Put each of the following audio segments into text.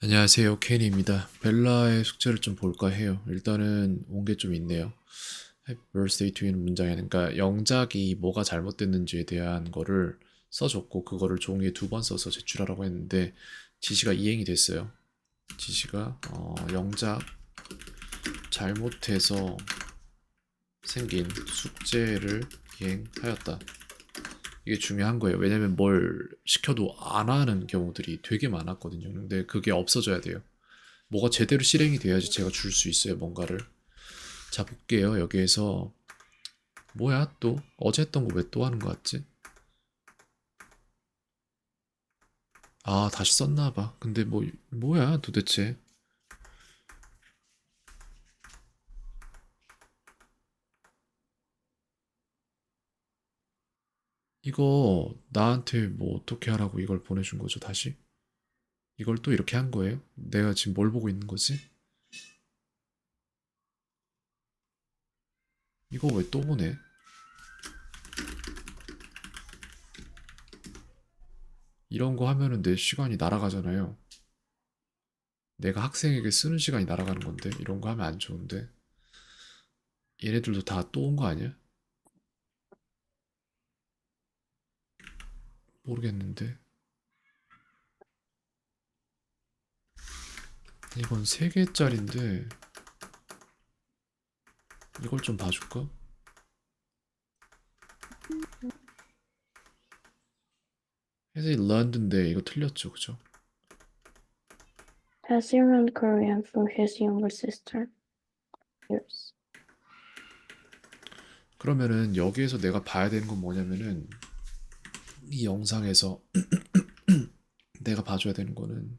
안녕하세요, 케인입니다. 벨라의 숙제를 좀 볼까 해요. 일단은 온 게 좀 있네요. Happy birthday to you는 문장이 그러니까 영작이 뭐가 잘못됐는지에 대한 거를 써줬고 그거를 종이에 2번 써서 제출하라고 했는데 지시가 이행이 됐어요. 지시가 영작 잘못해서 생긴 숙제를 이행하였다. 이게 중요한 거예요. 왜냐면 뭘 시켜도 안 하는 경우들이 되게 많았거든요. 근데 그게 없어져야 돼요. 뭐가 제대로 실행이 돼야지 제가 줄 수 있어요, 뭔가를. 자, 볼게요. 여기에서 뭐야 또 어제 했던 거 왜 또 하는 거 같지? 아, 다시 썼나 봐. 근데 뭐야 도대체? 이거 나한테 뭐 어떻게 하라고 이걸 보내준 거죠, 다시? 이걸 또 이렇게 한 거예요? 내가 지금 뭘 보고 있는 거지? 이거 왜 또 보내? 이런 거 하면은 내 시간이 날아가잖아요. 내가 학생에게 쓰는 시간이 날아가는 건데 이런 거 하면 안 좋은데. 얘네들도 다 또 온 거 아니야? 모르겠는데. 이건 3개짜리인데 이걸 좀 봐줄까? 해석이 learned인데 이거 틀렸죠, 그죠? Has he learned Korean from his younger sister? Yes. 그러면은 여기에서 내가 봐야 되는 건 뭐냐면은 이 영상에서 내가 봐줘야 되는 거는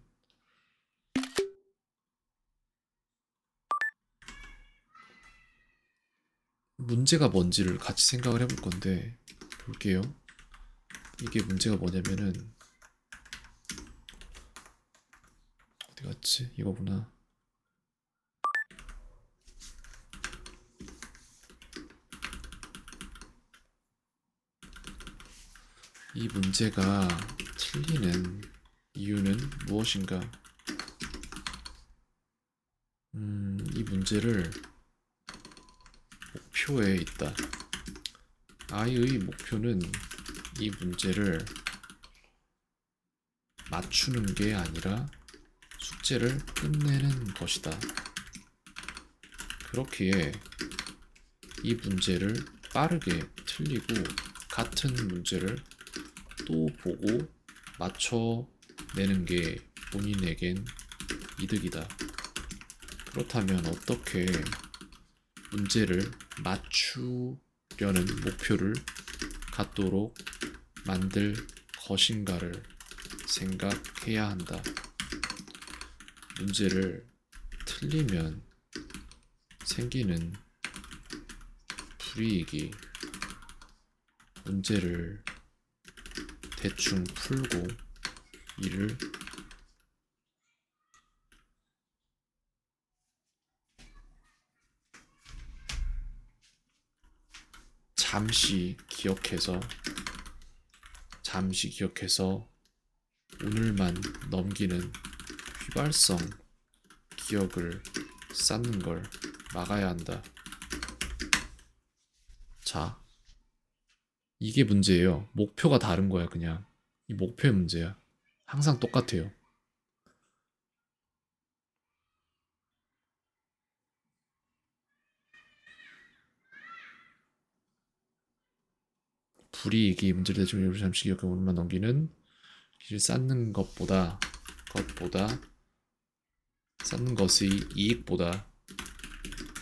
문제가 뭔지를 같이 생각을 해볼 건데 볼게요. 이게 문제가 뭐냐면은 어디 갔지? 이거구나. 이 문제가 틀리는 이유는 무엇인가? 이 문제를 목표에 있다. 아이의 목표는 이 문제를 맞추는 게 아니라 숙제를 끝내는 것이다. 그렇기에 이 문제를 빠르게 틀리고 같은 문제를 또 보고 맞춰내는 게 본인에겐 이득이다. 그렇다면 어떻게 문제를 맞추려는 목표를 갖도록 만들 것인가를 생각해야 한다. 문제를 틀리면 생기는 불이익이 문제를 대충 풀고 이를 잠시 기억해서 오늘만 넘기는 휘발성 기억을 쌓는 걸 막아야 한다. 자, 이게 문제예요. 목표가 다른 거야, 그냥. 이 목표의 문제야. 항상 똑같아요. 불이익이 문제를 대충 잠시 기억해 오늘만 넘기는 길 쌓는 것의 이익보다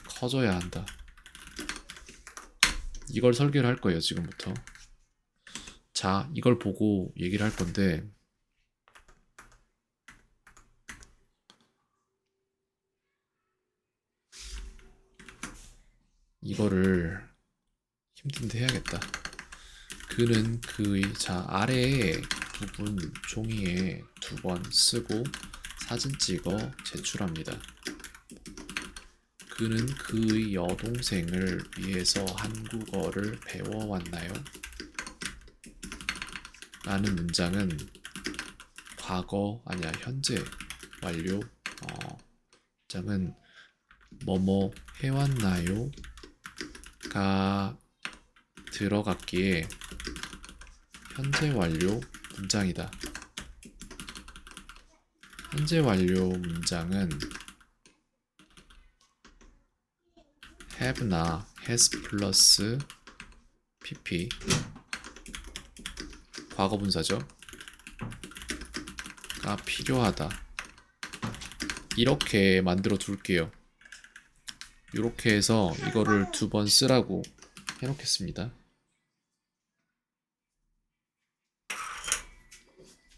커져야 한다. 이걸 설계를 할 거예요, 지금부터. 자, 이걸 보고 얘기를 할 건데 이거를 힘든데 해야겠다. 그는 자, 아래에 부분 종이에 2번 쓰고 사진 찍어 제출합니다. 그는 그의 여동생을 위해서 한국어를 배워왔나요? 라는 문장은 현재 완료. 문장은 뭐뭐 해왔나요? 가 들어갔기에 현재 완료 문장이다. 현재 완료 문장은 have나 has 플러스 pp 과거분사죠. 가 필요하다. 이렇게 만들어 둘게요. 이렇게 해서 이거를 2번 쓰라고 해놓겠습니다.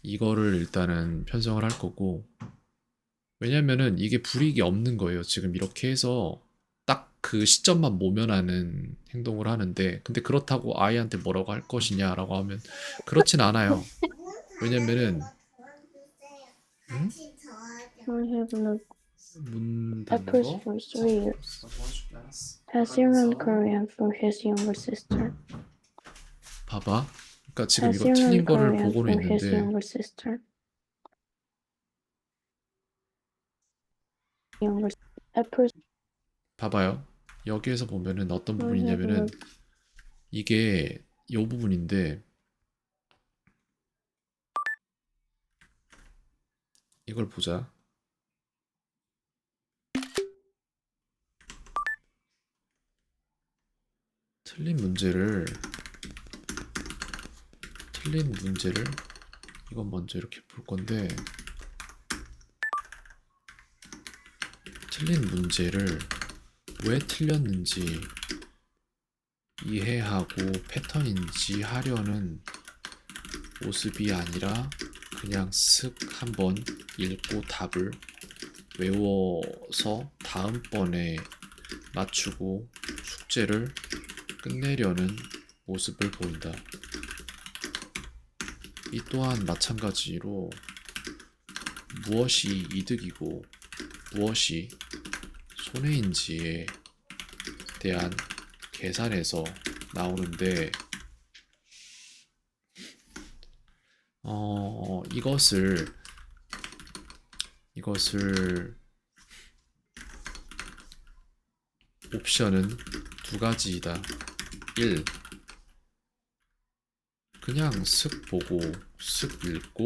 이거를 일단은 편성을 할 거고, 왜냐면은 이게 불이익이 없는 거예요. 지금 이렇게 해서 딱 그 시점만 모면하는 행동을 하는데, 근데 그렇다고 아이한테 뭐라고 할 것이냐라고 하면 그렇진 않아요. 왜냐면은 응? I have lived 문 닫는 Apples 거? for 3 years. 도와줄게, 알았어. Has he learned Korean from his younger sister? 봐봐. 그러니까 지금 Has 이거 he 틀린 learned 거를 Korean 보고는 from his 있는데, younger sister? Younger apples 봐봐요. 여기에서 보면은 어떤 I have 부분이냐면은 lived 이게 요 부분인데, 이걸 보자. 틀린 문제를 이건 먼저 이렇게 볼 건데, 틀린 문제를 왜 틀렸는지 이해하고 패턴인지 하려는 모습이 아니라 그냥 슥 한번 읽고 답을 외워서 다음번에 맞추고 숙제를 끝내려는 모습을 보인다. 이 또한 마찬가지로 무엇이 이득이고 무엇이 손해인지에 대한 계산에서 나오는데, 이것을 옵션은 2가지이다. 1. 그냥 슥 보고 슥 읽고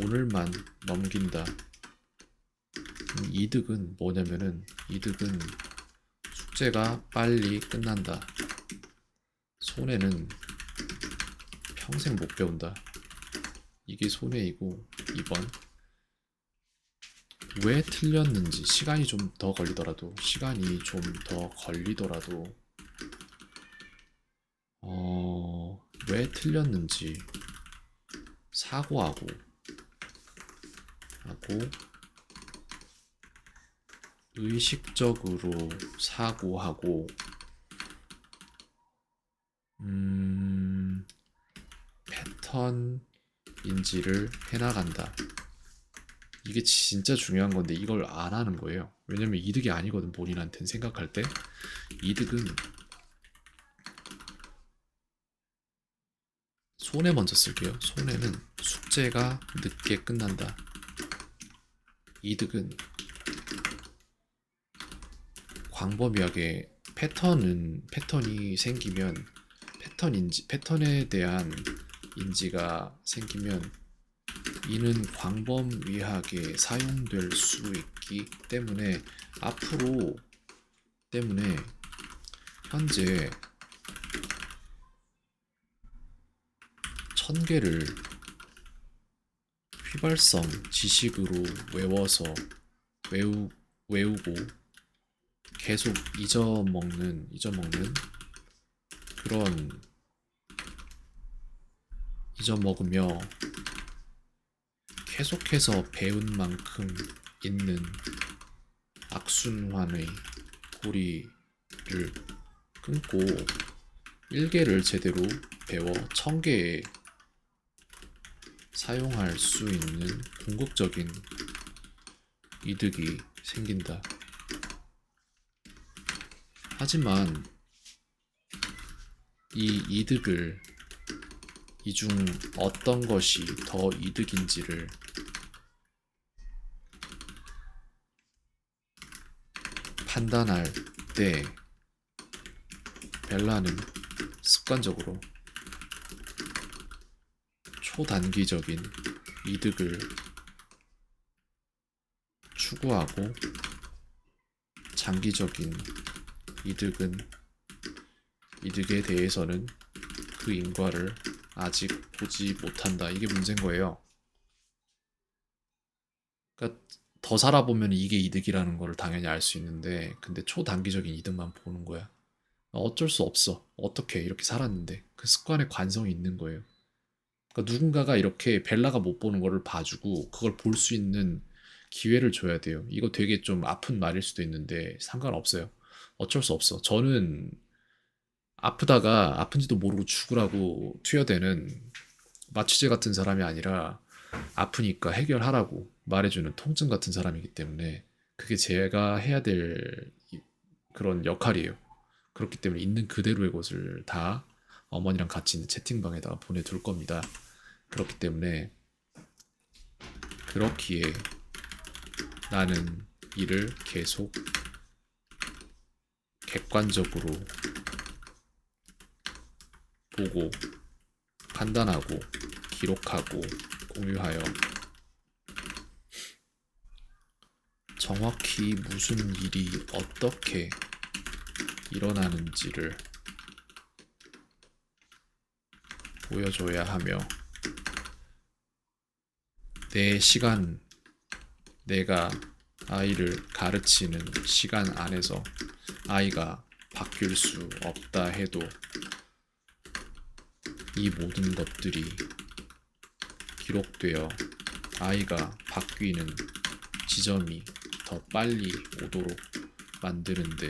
오늘만 넘긴다. 이득은 뭐냐면은, 이득은 숙제가 빨리 끝난다. 손해는 평생 못 배운다. 이게 손해이고, 2번. 왜 틀렸는지, 시간이 좀 더 걸리더라도 왜 틀렸는지 사고하고 의식적으로 사고하고 패턴 인지를 해나간다. 이게 진짜 중요한 건데 이걸 안 하는 거예요. 왜냐면 이득이 아니거든. 본인한테는 생각할 때 이득은 손해 먼저 쓸게요. 손해는 숙제가 늦게 끝난다. 이득은 광범위하게 패턴이 생기면, 패턴에 대한 인지가 생기면 이는 광범위하게 사용될 수 있기 때문에 현재 1000개를 휘발성 지식으로 외우고 계속 잊어먹는 그런 잊어먹으며 계속해서 배운 만큼 있는 악순환의 고리를 끊고 1개를 제대로 배워 1000개에 사용할 수 있는 궁극적인 이득이 생긴다. 하지만 이 이득을, 이 중 어떤 것이 더 이득인지를 판단할 때 벨라는 습관적으로 초단기적인 이득을 추구하고 장기적인 이득에 대해서는 그 인과를 아직 보지 못한다. 이게 문제인 거예요. 그러니까 더 살아보면 이게 이득이라는 거를 당연히 알 수 있는데, 근데 초단기적인 이득만 보는 거야. 어쩔 수 없어. 어떻게 이렇게 살았는데 그 습관에 관성이 있는 거예요. 그러니까 누군가가 이렇게 벨라가 못 보는 거를 봐주고 그걸 볼 수 있는 기회를 줘야 돼요. 이거 되게 좀 아픈 말일 수도 있는데 상관없어요. 어쩔 수 없어. 저는 아프다가 아픈지도 모르고 죽으라고 투여대는 마취제 같은 사람이 아니라 아프니까 해결하라고 말해주는 통증 같은 사람이기 때문에 그게 제가 해야 될 그런 역할이에요. 그렇기 때문에 있는 그대로의 것을 다 어머니랑 같이 있는 채팅방에다가 보내둘 겁니다. 그렇기 때문에 그렇기에 나는 이를 계속 객관적으로 보고 판단하고 기록하고 공유하여 정확히 무슨 일이 어떻게 일어나는지를 보여줘야 하며 내 시간, 내가 아이를 가르치는 시간 안에서 아이가 바뀔 수 없다 해도 이 모든 것들이 기록되어 아이가 바뀌는 지점이 더 빨리 오도록 만드는데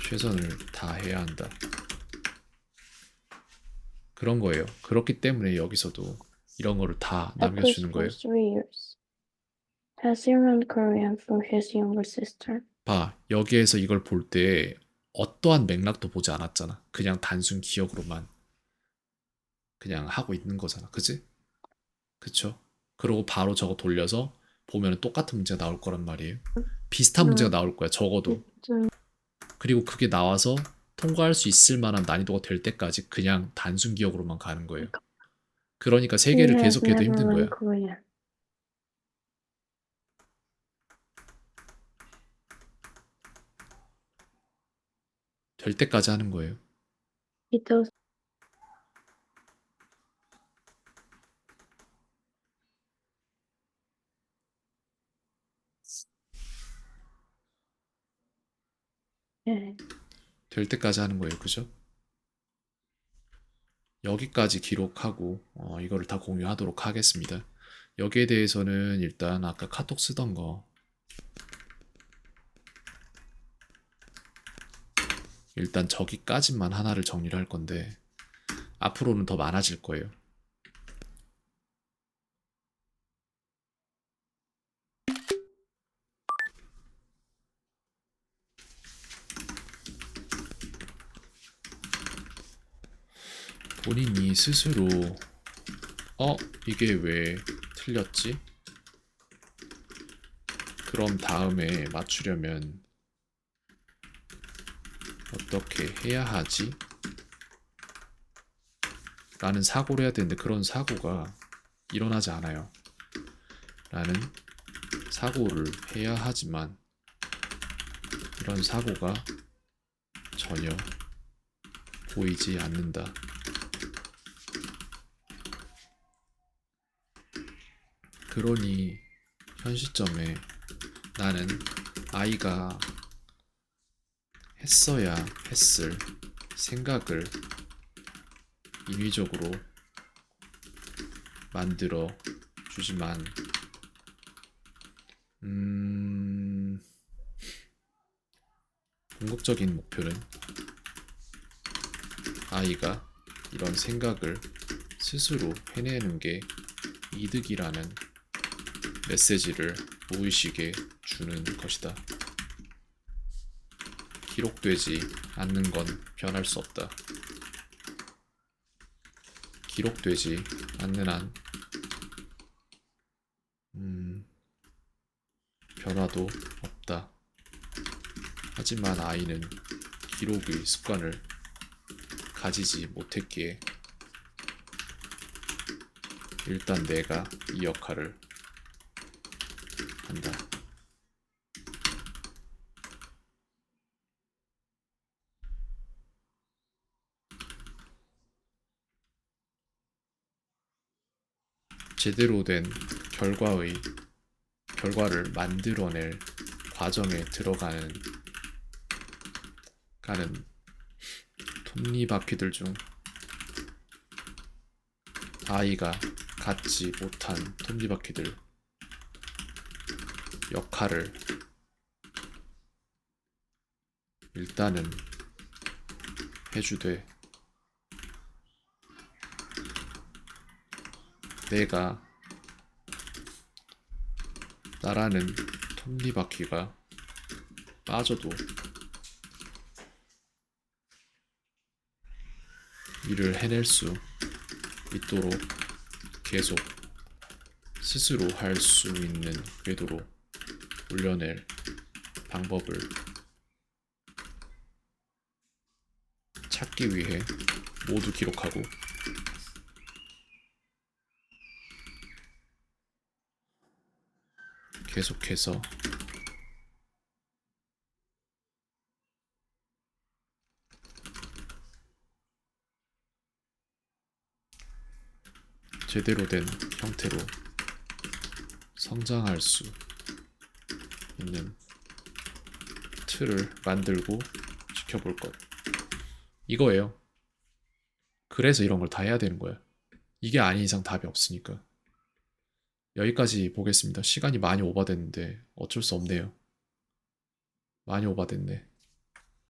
최선을 다해야 한다. 그런 거예요. 그렇기 때문에 여기서도 이런 거를 다 Approach 남겨주는 for 거예요. 3 years. Has learned Korean from his younger sister. 봐, 여기에서 이걸 볼 때 어떠한 맥락도 보지 않았잖아. 그냥 단순 기억으로만 그냥 하고 있는 거잖아. 그지? 그쵸? 그러고 바로 저거 돌려서 보면 똑같은 문제가 나올 거란 말이에요. 비슷한 문제가 나올 거야, 적어도. 그리고 그게 나와서 통과할 수 있을 만한 난이도가 될 때까지 그냥 단순 기억으로만 가는 거예요. 그러니까 세 He 개를 has 계속해도 never 힘든 learned 거야. Korean. 될 때까지 하는 거예요. He does. 네. 될 때까지 하는 거예요. 그죠? 여기까지 기록하고 이거를 다 공유하도록 하겠습니다. 여기에 대해서는 일단 아까 카톡 쓰던 거 일단 저기까지만 하나를 정리를 할 건데 앞으로는 더 많아질 거예요. 본인이 스스로 이게 왜 틀렸지? 그럼 다음에 맞추려면 어떻게 해야 하지? 라는 사고를 해야 되는데 그런 사고가 일어나지 않아요. 라는 사고를 해야 하지만 이런 사고가 전혀 보이지 않는다. 그러니 현 시점에 나는 아이가 했어야 했을 생각을 인위적으로 만들어 주지만 궁극적인 목표는 아이가 이런 생각을 스스로 해내는 게 이득이라는 메시지를 무의식에 주는 것이다. 기록되지 않는 건 변할 수 없다. 기록되지 않는 한 변화도 없다. 하지만 아이는 기록의 습관을 가지지 못했기에 일단 내가 이 역할을 한다. 제대로 된 결과를 만들어낼 과정에 들어가는 톱니바퀴들 중 아이가 갖지 못한 톱니바퀴들 역할을 일단은 해주되 내가 나라는 톱니바퀴가 빠져도 일을 해낼 수 있도록 계속 스스로 할 수 있는 궤도로 올려낼 방법을 찾기 위해 모두 기록하고 계속해서 제대로 된 형태로 성장할 수 있는 틀을 만들고 지켜볼 것. 이거예요. 그래서 이런 걸 다 해야 되는 거야. 이게 아닌 이상 답이 없으니까. 여기까지 보겠습니다. 시간이 많이 오버됐는데 어쩔 수 없네요. 많이 오버됐네.